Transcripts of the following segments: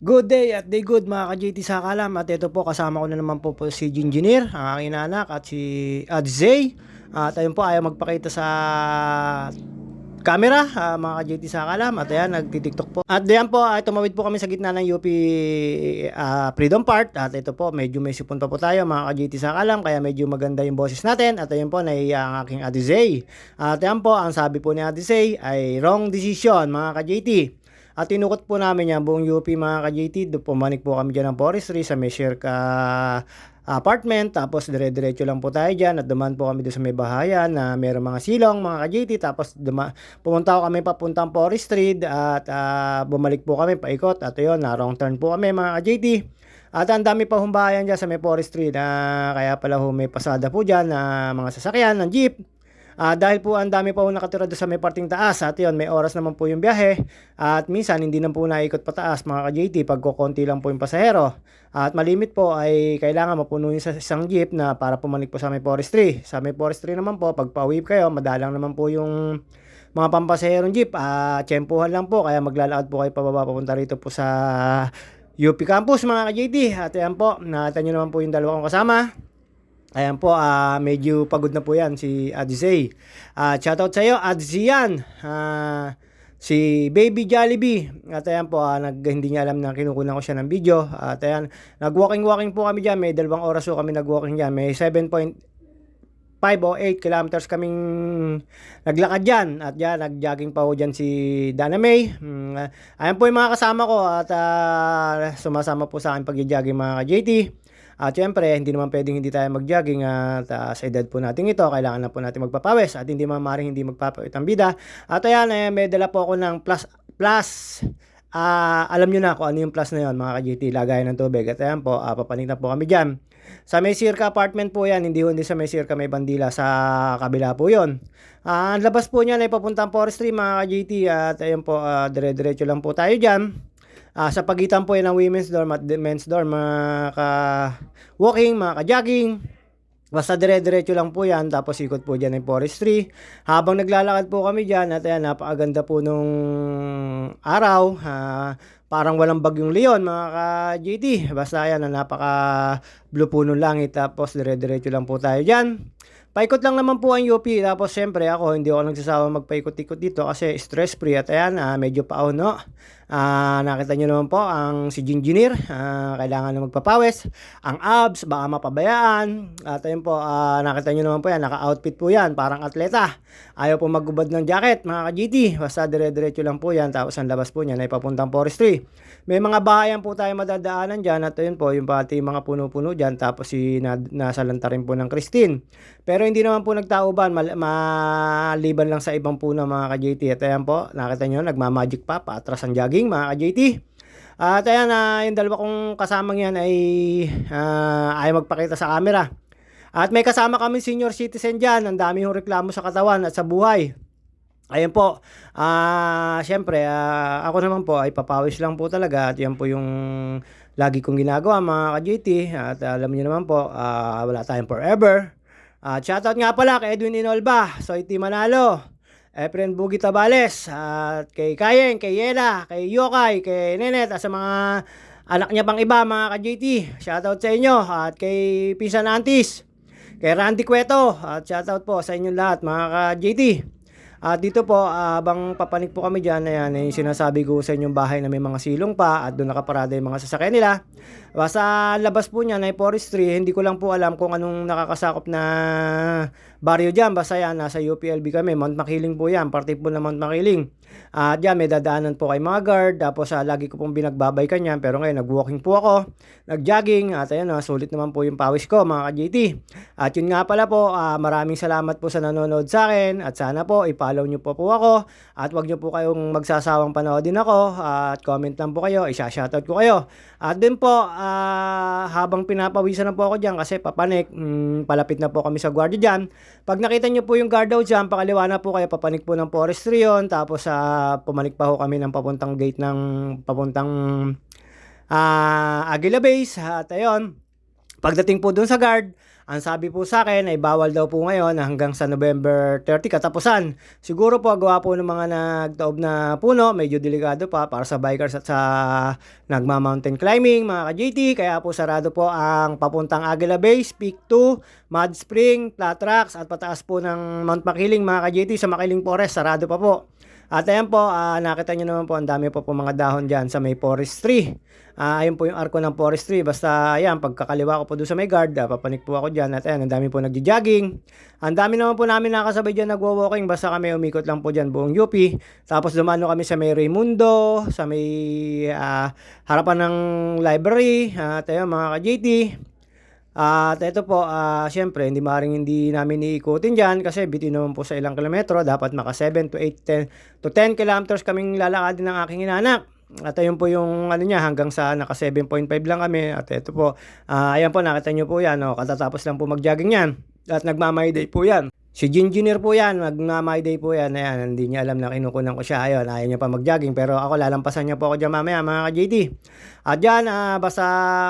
Good day at day good mga ka-JT sa kalam, at ito po kasama ko na naman po si Engineer, ang aking inanak, at si Adzay. At ayun po, ayaw magpakita sa camera, mga ka-JT sa kalam, at ayan nagtitiktok po. At diyan po ay tumawid po kami sa gitna ng UP Freedom Park, at ito po medyo may sipon pa po tayo mga ka-JT sa kalam, kaya medyo maganda yung boses natin. At ayun po, naiya ang aking Adzay. At ayan po, ang sabi po ni Adzay ay wrong decision mga ka-JT. At tinukot po namin yan buong UP mga ka-JT. Pumanik po kami dyan ng forestry sa may share ka apartment. Tapos dire-diretso lang po tayo dyan. At duman po kami doon sa may bahayan na mayroong mga silong mga ka-JT. Tapos pumunta ko kami papuntang forestry. At bumalik po kami paikot. At yun, na wrong turn po kami mga ka-JT. At ang dami pa humbayan dyan sa may forestry na kaya pala may pasada po dyan na mga sasakyan ng jeep. Dahil po ang dami pa po nakatira doon sa may parting taas, at yun, may oras naman po yung biyahe, at minsan hindi na po naikot pataas mga ka-JT pag kukunti lang po yung pasahero. At malimit po ay kailangan mapuno yung sa isang jeep na para pumanik po sa may forestry. Sa may forestry naman po, pag pauwi kayo, madalang naman po yung mga pampasaherong jeep. Tsempuhan lang po, kaya maglalakad po kayo pababa papunta rito po sa UP campus mga ka-JT. At ayan po, nakita nyo naman po yung dalawa kong kasama. Ayan po, medyo pagod na po yan si Adzay. Shoutout sa iyo, Adzian. Si Baby Jollibee. At ayan po, hindi niya alam na kinukunan ko siya ng video. At ayan, nag-walking po kami dyan. May 2 oras po kami nag-walking dyan. May 7.5 o 8 kilometers kaming naglakad dyan. At dyan, nag-jogging pa po dyan si Dana May. Ayan po yung mga kasama ko. At sumasama po sa akin pag-jogging mga ka-JT. At syempre, hindi naman pwedeng hindi tayo mag-jogging at sa edad po natin ito, kailangan na po natin magpapawis at hindi maaaring hindi magpapawit ang bida. At ayan, may dala po ako ng plus. Alam nyo na kung ano yung plus na yun mga ka-JT, lagayan ng tubig. At ayan po, papanik na po kami dyan. Sa may Circa apartment po yan, hindi sa may Circa may bandila, sa kabila po yun. Ang labas po niyan ay papuntang forestry mga ka-JT, at ayan po, dire-diretso lang po tayo dyan. Sa pagitan po yan ng women's dorm at men's dorm, mga ka-walking, mga ka-jogging. Basta dire-diretso lang po yan, tapos ikot po dyan ng forestry. Habang naglalakad po kami dyan, at ayan, napakaganda po nung araw. Parang walang bagyong leon mga ka-JT. Basta ayan, napaka-blue po nung langit, tapos dire-diretso lang po tayo dyan. Paikot lang naman po ang UP. Tapos syempre ako, hindi ako nagsasawa magpaikot-ikot dito kasi stress free. At ayan, medyo pauno. Nakita nyo naman po ang si Engineer. Kailangan na magpapawis. Ang abs, baka mapabayaan. At ayun po, nakita nyo naman po yan. Naka-outfit po yan, parang atleta. Ayaw po magubad ng jacket mga ka-GT. Basta dire-diretso lang po yan. Tapos ang labas po niyan ay papuntang forestry. May mga bahayan po tayo madadaanan dyan. At ayun po, yung pati mga puno-puno dyan. Tapos nasa lanta rin po ng Christine. Pero hindi naman po nagtauban, maliban lang sa ibang puno mga ka-JT. At ayan po, nakita nyo, nagmamagic pa, paatras ang jogging mga ka-JT. At ayan, yung dalawa kong kasamang yan ay ayaw magpakita sa camera. At may kasama kami senior citizen dyan, ang dami yung reklamo sa katawan at sa buhay. Ayan po, syempre, ako naman po ay papawis lang po talaga, at yan po yung lagi kong ginagawa mga ka-JT. At alam niyo naman po, wala tayong forever. Shoutout nga pala kay Edwin Inolba, Soiti Manalo, Efren Bugi Tabales, at kay Kayeng, kay Yela, kay Yokay, kay Nenet, at sa mga anak niya pang iba mga ka-JT. Shoutout sa inyo, at kay Pisa Nantis, kay Randy Cueto, at shoutout po sa inyong lahat mga ka-JT. At dito po, habang papanik po kami dyan, ayan, yung sinasabi ko sa inyong bahay na may mga silong pa at doon nakaparada yung mga sasakyan nila. Sa labas po niya na forestry, hindi ko lang po alam kung anong nakakasakop na baryo dyan. Basta yan, nasa UPLB kami, Mount Makiling po yan, parte po na Mount Makiling. At dyan, may dadaanan po kay mga guard, tapos lagi ko pong binagbabay kanyan, pero ngayon nag-walking po ako, nag-jogging, at ayan, sulit naman po yung pawis ko mga ka-JT. At yun nga pala po, maraming salamat po sa nanonood sa akin, at sana po i-follow nyo po ako, at wag nyo po kayong magsasawang panoodin ako, at comment lang po kayo, isa-shoutout ko kayo. At din po, habang pinapawisan na po ako dyan kasi papanik, palapit na po kami sa guardia dyan. Pag nakita nyo po yung guard out dyan, pakaliwa na po kayo, papanik po ng forestry yun, tapos pumanik pa ho kami ng papuntang gate ng papuntang Aguila Base. At ayun, Pagdating po dun sa guard, ang sabi po sa akin ay bawal daw po ngayon hanggang sa November 30 katapusan. Siguro po gawa po ng mga nagtaob na puno, medyo delikado pa para sa bikers at sa nagma-mountain climbing, mga ka-JT. Kaya po sarado po ang papuntang Aguila Base, Peak 2, Mud Spring, Flat Rocks at pataas po ng Mount Makiling, mga ka-JT, sa Makiling Forest, sarado pa po. At ayan po, nakita nyo naman po, ang dami po mga dahon dyan sa may forestry. Ayun po yung arko ng forestry. Basta ayan, pagkakaliwa ko po doon sa may guard, papanik po ako dyan. At ayan, ang dami po nagja-jogging. Ang dami naman po namin nakasabay dyan nagwo-walking. Basta kami umikot lang po dyan buong UP. Tapos dumano kami sa may Raimundo, sa may harapan ng library. At ayun, mga ka-JT. At ito po, syempre, hindi namin iikutin dyan kasi bitin naman po sa ilang kilometro. Dapat maka 7 to 8, 10 to 10 kilometers kaming lalakadin ng aking inanak. At ayun po yung niya, hanggang sa naka 7.5 lang kami. At ito po, ayan po, nakita nyo po yan. Katatapos lang po mag-jogging yan. At nagmamay day po yan. Si Ginjiner po yan, mag-my day po yan. Ayan, hindi niya alam na kinukunan ko siya. Ayun, ayaw niya pa mag-jogging. Pero ako, lalampasan niya po ako dyan mamaya, mga ka-JT. At dyan, basta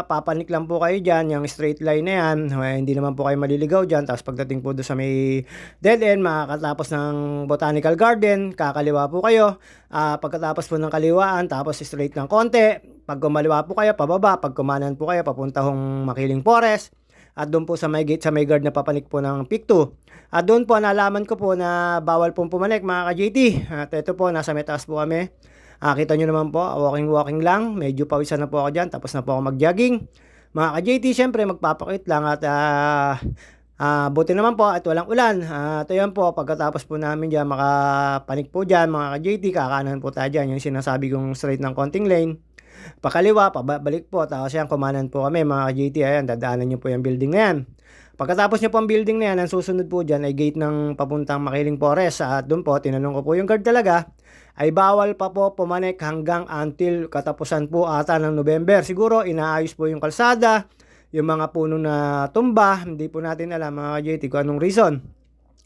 papanik lang po kayo dyan, yung straight line na yan. Hindi naman po kayo maliligaw dyan. Tapos pagdating po doon sa may dead end, makakatapos ng Botanical Garden, kakaliwa po kayo. Pagkatapos po ng kaliwaan, tapos straight ng konti. Pag kumaliwa po kayo, pababa. Pag kumanan po kayo, papunta hong Makiling Forest. At doon po sa may gate, sa may guard na papanik po ng Peak 2. At doon po, nalaman ko po na bawal pong pumanik, mga ka-JT. At ito po, nasa metaas po kami. Kita nyo naman po, walking lang. Medyo pawisan na po ako dyan. Tapos na po ako mag-jogging. Mga ka-JT, syempre magpapakit lang. At buti naman po at walang ulan. At ayan po, pagkatapos po namin dyan, makapanik po dyan, mga ka-JT. Kakanan po tayo dyan, yung sinasabi kong straight ng konting lane. Pakaliwa, pabalik po. Tapos yan, kumanan po kami, mga ka-JT. Ayan, dadaanan nyo po yung building na yan. Pagkatapos nyo po ang building na yan, ang susunod po dyan ay gate ng papuntang Makiling Forest. At doon po, tinanong ko po yung guard talaga, ay bawal pa po pumanik hanggang until katapusan po ata ng November. Siguro, inaayos po yung kalsada, yung mga puno na tumba. Hindi po natin alam, mga ka-JT, kung anong reason.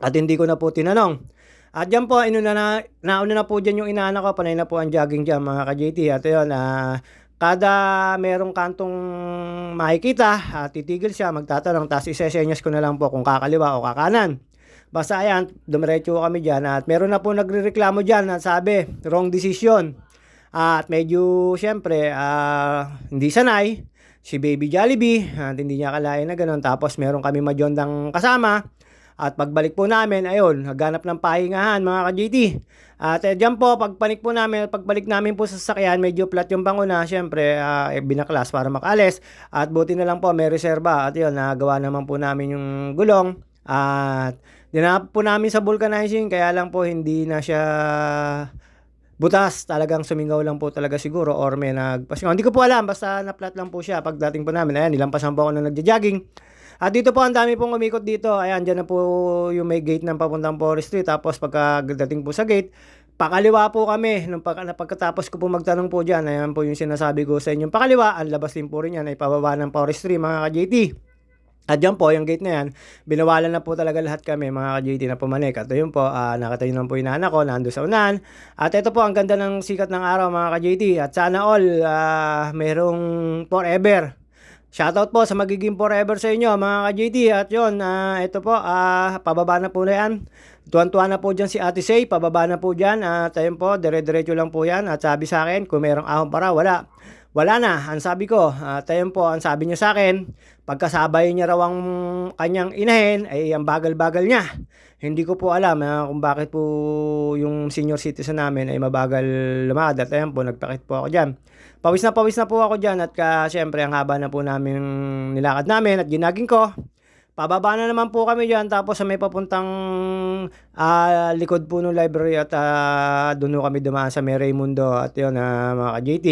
At hindi ko na po tinanong. At dyan po, nauna na po dyan yung inaanak ko, panay na po ang jogging dyan, mga ka-JT. At yun, kada merong kantong makikita, titigil siya, magtatanong, tapos isesenyas ko na lang po kung kakaliwa o kakanan. Basta ayan, dumiretso kami dyan at meron na po nagrereklamo dyan at sabi, wrong decision. At medyo, syempre, hindi sanay, si Baby Jollibee, at hindi niya akalain na gano'n. Tapos meron kami madyondang kasama. At pagbalik po namin, ayun, naghanap ng pahingahan, mga ka-JT. At dyan po, pagbalik namin po sa sasakyan, medyo flat yung banguna, syempre, binaklas para makalis. At buti na lang po, may reserba. At yun, nagawa naman po namin yung gulong. At dinap po namin sa vulcanizing, kaya lang po hindi na siya butas. Talagang sumingaw lang po talaga siguro or may nagpasingaw. Hindi ko po alam, basta na-flat lang po siya. Pagdating po namin, ayan, nilampasan po ako na nagja-jogging. At dito po, ang dami pong umikot dito. Ayan, dyan na po yung may gate ng papuntang forestry. Tapos pagkadating po sa gate, pakaliwa po kami. Pagkatapos ko po magtanong po dyan, ayan po yung sinasabi ko sa inyo. Pakaliwa, ang labas din po rin yan ay pababa ng forestry, mga ka-JT. At dyan po, yung gate na yan, binawalan na po talaga lahat kami, mga ka-JT, na pumanik. At yun po, nakatayo naman po yung anak ko, nando sa unahan. At ito po, ang ganda ng sikat ng araw, mga ka-JT. At sana all, merong forever. Shoutout po sa magiging forever sa inyo, mga ka-JT. At yun, ito po, pababa na po na yan. Tuwan-tuwa na po dyan si Ate Say, pababa na po dyan. At ayun po, dire-diretso lang po yan. At sabi sa akin, kung merong ahon para, wala. Wala na, ang sabi ko. At ayun po, ang sabi niya sa akin, pagkasabay niya raw ang kanyang inahin, ay ang bagal-bagal niya. Hindi ko po alam kung bakit po yung senior citizen namin ay mabagal lumakad. At ayun po, nagpakit po ako dyan. Pawis na po ako dyan at syempre ang haba na po namin nilakad namin at ginaging ko. Pababa na naman po kami dyan tapos sa may papuntang likod po ng library at doon kami dumaan sa may Raimundo at yun mga ka-JT.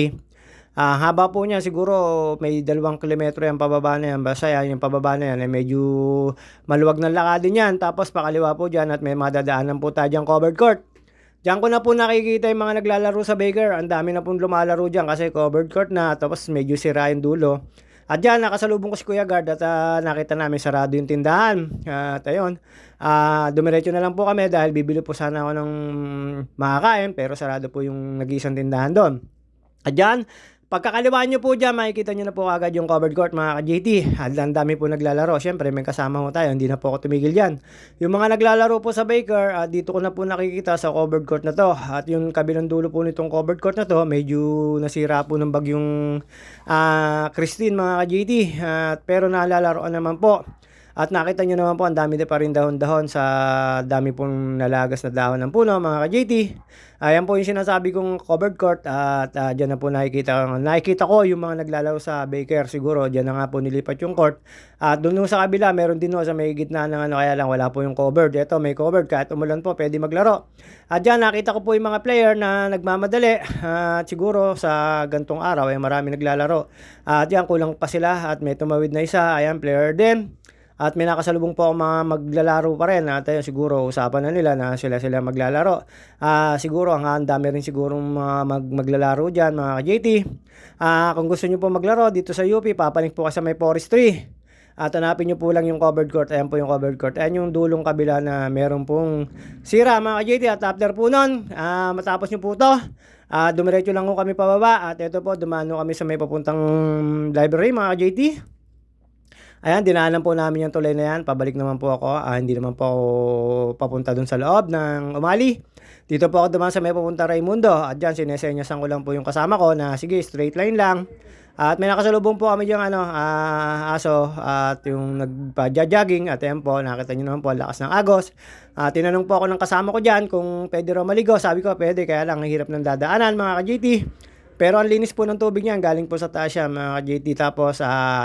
Haba po niya siguro may 2 kilometro yung pababa na yan. Basta yan yung pababa na yan ay medyo maluwag ng lakadin yan. Tapos pakaliwa po dyan at may madadaanan po tayo dyan covered court. Diyan ko na po nakikita yung mga naglalaro sa Baker. Ang dami na pong lumalaro dyan kasi covered court na. Tapos medyo sira yung dulo. At dyan, nakasalubong ko si Kuya Guard at nakita namin sarado yung tindahan. At ayun, dumiretso na lang po kami dahil bibili po sana ako ng makakain. Pero sarado po yung nag-iisang tindahan doon. At dyan, Pagkakaliwa nyo po dyan, makikita nyo na po agad yung covered court mga ka-JT. At ang dami po naglalaro. Siyempre, may kasama ho tayo. Hindi na po ako tumigil dyan. Yung mga naglalaro po sa Baker, dito ko na po nakikita sa covered court na to. At yung kabilang dulo po nitong covered court na to, medyo nasira po ng bagyong Christine mga ka-JT. Pero nalalaroan naman po. At nakita nyo naman po, ang dami pa rin dahon-dahon sa dami pong nalagas na dahon ng puno, mga ka-JT. Ayan po yung sinasabi kong covered court at dyan na po nakikita ko yung mga naglalaro sa Baker siguro. Dyan na nga po nilipat yung court. At doon sa kabila, meron din sa may gitna ng kaya lang wala po yung covered. Ito may covered, kahit umulan po, pwede maglaro. At dyan nakita ko po yung mga player na nagmamadali. At siguro sa gantong araw, marami naglalaro. At dyan kulang pa sila at may tumawid na isa. Ayan, player din. At may nakasalubong po ako mga maglalaro pa rin. At ayun, siguro usapan na nila na sila maglalaro. Siguro ang dami rin siguro maglalaro dyan mga ka-JT. Kung gusto nyo po maglaro dito sa UP, papalink po kasi sa may forestry. At hanapin nyo po lang yung covered court. Ayan po yung covered court. Ayan yung dulong kabila na meron pong sira mga ka-JT. At after po nun, matapos nyo po to, dumiretso lang po kami pababa. At ito po, dumano kami sa may papuntang library mga ka-JT. Ayan, dinaanan po namin yung tulay na yan. Pabalik naman po ako. Hindi naman po ako papunta dun sa loob ng Umali. Dito po ako dumaan sa may papunta Raimundo. At dyan, sinesenyasan ko lang po yung kasama ko na sige, straight line lang. At may nakasalubong po kami yung aso at yung nagpa-jogging. At ayan po, nakita nyo naman po, lakas ng agos. Tinanong po ako ng kasama ko dyan kung pwede raw maligo. Sabi ko, pwede, kaya lang, hirap ng dadaanan mga ka-JT. Pero ang linis po ng tubig niyan, galing po sa taas siya mga ka-JT. Tapos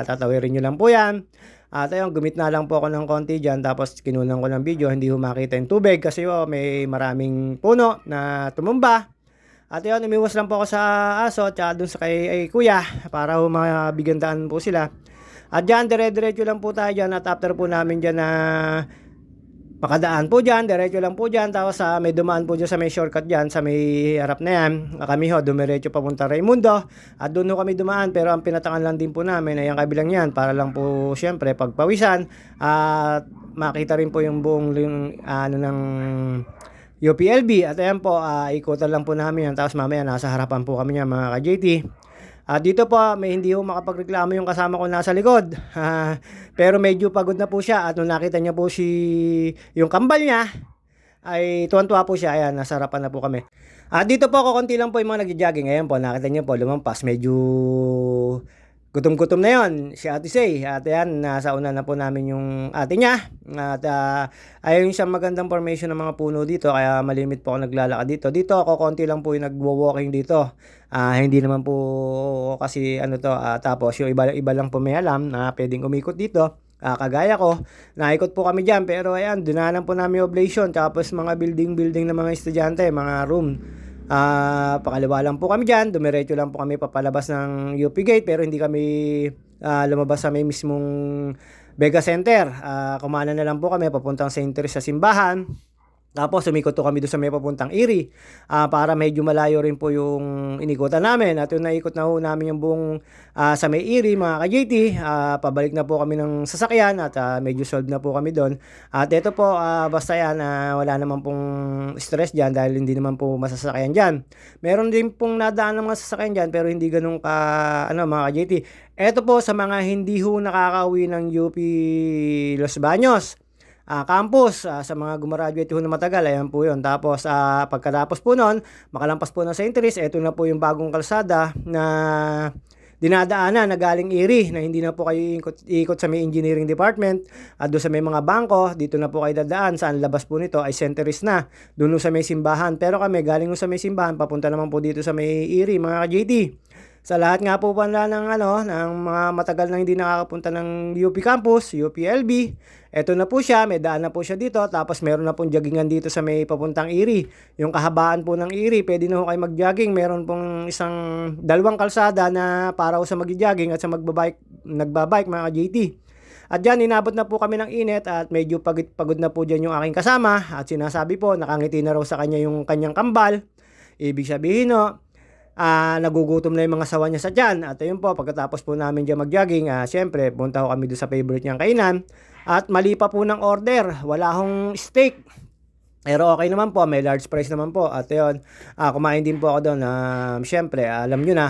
tatawirin nyo lang po yan. At ayun, gumitna lang po ako ng konti dyan. Tapos kinunan ko ng video, hindi humakita yung tubig. Kasi may maraming puno na tumumba. At ayun, umiwas lang po ako sa aso at dun sa kay kuya para mabigandaan po sila. At dyan, dire-diretso lang po tayo dyan. At after po namin dyan na makadaan po dyan, diretso lang po dyan. Tapos may dumaan po dyan sa may shortcut dyan, sa may harap na yan. Kami dumiretso papunta Raimundo. At doon kami dumaan, pero ang pinatangan lang din po namin ay ang kabilang yan. Para lang po syempre pagpawisan. At makita rin po yung buong ng UPLB. At ayan po, ikutan lang po namin yan. Tapos mamaya nasa harapan po kami yan mga ka-JT. Dito po, may hindi po makapagreklamo yung kasama ko nasa likod. Pero medyo pagod na po siya. At nung nakita niya po yung kambal niya, ay tuwan-tuwa po siya. Ayan, nasa harapan na po kami. Dito po, kukunti lang po yung mga nag-jogging. Ayan po, nakita niyo po, lumampas. Medyo gutom-gutom na yon si Ate Say. At ayan, nasa una na po namin yung ate niya. At ayun siyang magandang formation ng mga puno dito. Kaya malimit po ako naglalakad dito. Dito ako, konti lang po yung nagwo-walking dito. Hindi naman po kasi tapos yung iba lang po may alam na pwedeng umikot dito. Kagaya ko, naikot po kami dyan. Pero ayan, dinanan po namin oblation. Tapos mga building ng mga estudyante, mga room. Pakaliwa lang po kami dyan, dumiretso lang po kami papalabas ng UP Gate, pero hindi kami lumabas sa may mismong Vega Center. Kumana na lang po kami papuntang St. Teresa sa simbahan. Tapos umikot to kami doon sa may papuntang Erie para medyo malayo rin po yung inikutan namin. At yung naikot na ho namin yung buong sa may Erie mga ka-JT. Pabalik na po kami ng sasakyan at medyo solved na po kami doon. At ito po basta yan wala naman pong stress dyan dahil hindi naman po masasakyan dyan. Meron din pong nadaan ng mga sasakyan dyan pero hindi ganun mga ka-JT. Ito po sa mga hindi ho nakakauwi ng UP Los Baños campus, sa mga gumraduate ho na matagal, ayan po yun. Tapos pagkatapos po nun, makalampas po ng St. Teresa, ito na po yung bagong kalsada na dinadaanan na galing Erie, na hindi na po kayo ikot sa may engineering department at doon sa may mga bangko, dito na po kayo dadaan. Saan labas po nito ay St. Teresa na, doon sa may simbahan. Pero kami galing sa may simbahan, papunta naman po dito sa may Erie mga ka-JT. Sa lahat nga po pala ng mga matagal na hindi nakakapunta ng UP campus, UPLB, eto na po siya, may daan na po siya dito, tapos meron na pong joggingan dito sa may papuntang Erie. Yung kahabaan po ng Erie, pwede na po kayo mag-jogging. Meron pong dalawang kalsada na para sa mag-jogging at sa nagbabike mga JT. At dyan, inabot na po kami ng init at medyo pagod na po dyan yung aking kasama. At sinasabi po, nakangiti na raw sa kanya yung kanyang kambal. Ibig sabihin nagugutom na yung mga sawa niya sa tiyan. At ayun po, pagkatapos po namin dyan mag-jogging, syempre, punta ko kami doon sa favorite niyang kainan. At mali pa po ng order, wala hong steak. Pero okay naman po, may large price naman po at yun, kumain din po ako do'n, siyempre alam niyo na,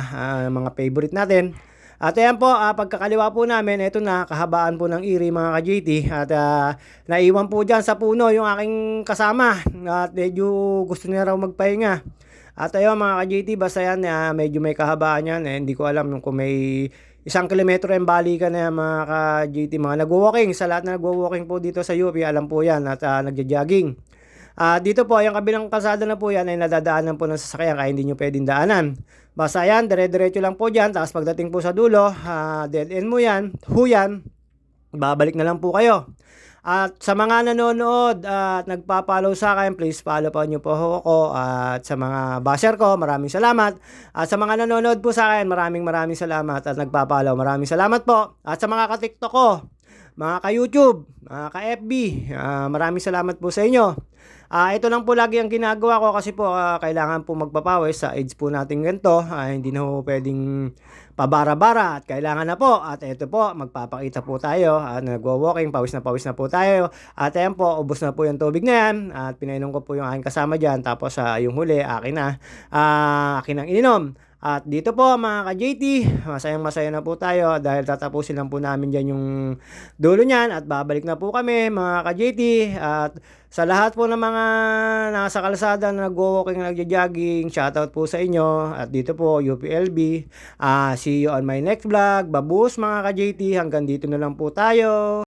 mga favorite natin. At ayan po, pagkakaliwa po namin eto na kahabaan po ng Erie mga ka-GT at, naiwan po diyan sa puno yung aking kasama at medyo gusto niya raw magpahinga. At ayun mga ka-GT basta yan, medyo may kahabaan yan, hindi ko alam kung may 1 kilometro yung balikan na yan mga ka-GT. Mga nagwo-walking, sa lahat na nagwo-walking po dito sa UP alam po yan at, nagjo-jogging. Dito po, yung kabilang kalsada na po yan ay nadadaanan po ng sasakyan kaya hindi nyo pwedeng daanan. Basta yan, dire-diretso lang po dyan. Tapos pagdating po sa dulo, dead end mo yan, huyan, babalik na lang po kayo. At sa mga nanonood at nagpa-follow sa akin, please follow po nyo po ako. At sa mga basher ko, maraming salamat. At sa mga nanonood po sa akin, maraming salamat at nagpa-follow. Maraming salamat po. At sa mga ka-TikTok ko, mga ka-YouTube, mga ka-FB, maraming salamat po sa inyo. Ito lang po lagi ang ginagawa ko kasi po kailangan po magpapawis sa age po natin ganito. Hindi na po pwedeng pabara-bara at kailangan na po. At ito po, magpapakita po tayo. Nagwo-walking, pawis na po tayo. At ayan po, ubos na po yung tubig na yan. At pinainom ko po yung aking kasama dyan. Tapos yung huli, akin na. Akin ang ininom. At dito po mga ka-JT, masayang-masaya na po tayo dahil tatapusin lang po namin dyan yung dulo niyan at babalik na po kami mga ka-JT. At sa lahat po ng mga nasa kalsada na nagwo-walking, nagja-jogging, shoutout po sa inyo. At dito po UPLB. See you on my next vlog. Babus mga ka-JT, hanggang dito na lang po tayo.